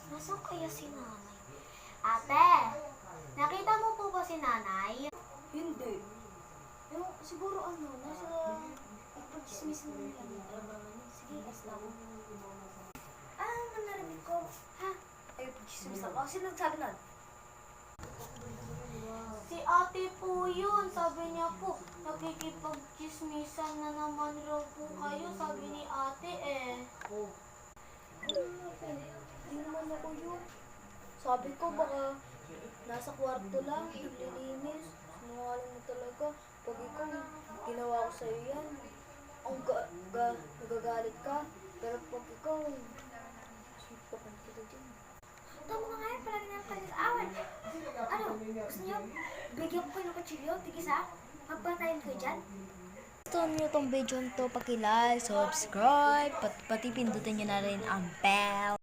Nasaan kaya si nanay? Ate, nakita mo po ba si nanay? Hindi. Yung, siguro nasa ipag-dismiss na nila nila. Sige, basta ako. Ano narinig ko? Ha? Ay, ipag-dismiss ako. Sino nagsabi nun? Si ate po yun. Sabi niya po, nakikipag-chismisan na naman raw po kayo. Sabi ni ate eh. Hindi naman ako yun. Sabi ko baka nasa kwarto lang, naglilinis. Sinungaling mo talaga. Pag ikaw, ginawa ko sa'yo yan. Nagagalit ka. Pero pag ikaw, sipakan kita dyan. Tama na nga yan, palagi na kayo sa awal. Ano, gusto niyo? Bigyan ko kayo ng kutsilyo, tigisa? Magpatayin kayo dyan? Gusto niyo tong video to, paki-like, subscribe, pati pindutin niyo na rin ang bell